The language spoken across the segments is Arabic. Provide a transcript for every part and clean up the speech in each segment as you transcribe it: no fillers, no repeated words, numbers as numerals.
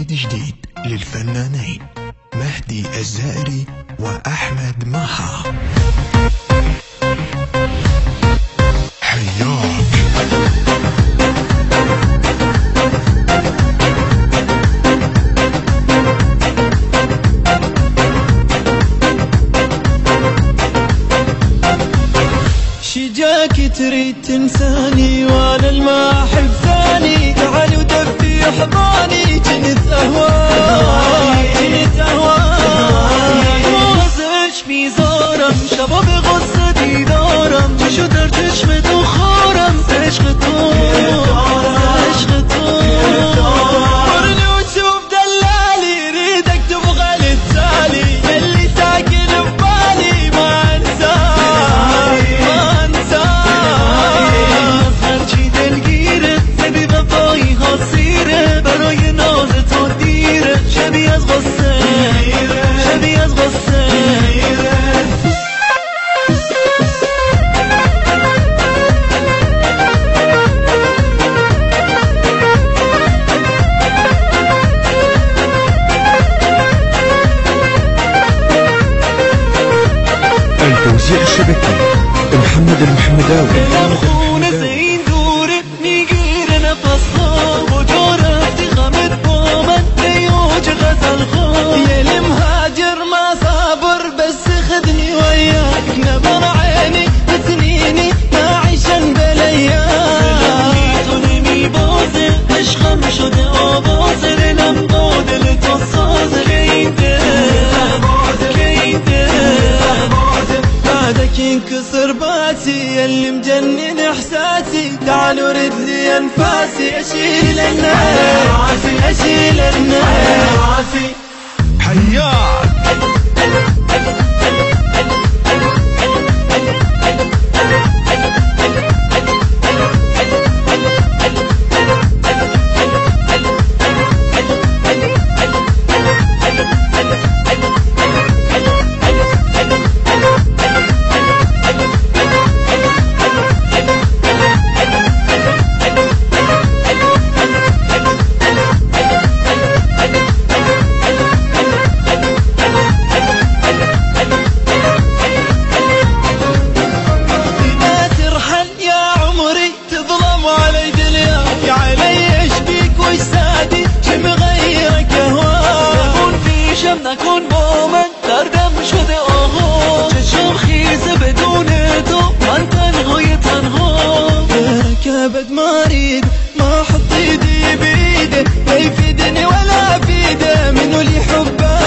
جديد للفنانين مهدي الزائري وأحمد مها. حياك شجاك تريد تنساني وانا الما احب ثاني، تعال ودفي حضاني جنت اهواي وغزش في زارم شباب غصتي دارم شو درتش مدخورم تشغطون ورني وتشوف دلالي ريدك تبغى للتالي اللي ساكن ببالي ما انساك خرجي دلگیره سبی وفایی ها سیره برای ناز تو دیره شبیه از غصه شبیه از غصه التوزيع الشبكي محمد المحمداوي. خونه زین دوره میگیره نفسها و جا رفتی غمت با من بیوج غزل خواه یه مهاجر ما صابر بس خدني وياك نظر عيني بسنيني نعيشن بالايام نمی بازه عشقم شده آوازه دلم با دل تو سازه کیده بعدك ينكسر باسي اللي مجنن احساسي تعال ورد لي انفاسي اشيل الناس اشيل الناس. حياك نکن با من دردم شده آها چشم خیزه بدون تو من تنهای تنها بركبت مريض ما حط ايدي بايده لا يفيدني ولا افيده منو اللي حبه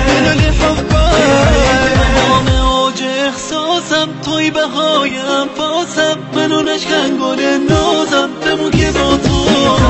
منو اللي حبه تمام اوج احساسم توی بهای انفاسم منو نشکن گل نازم بمون که با تو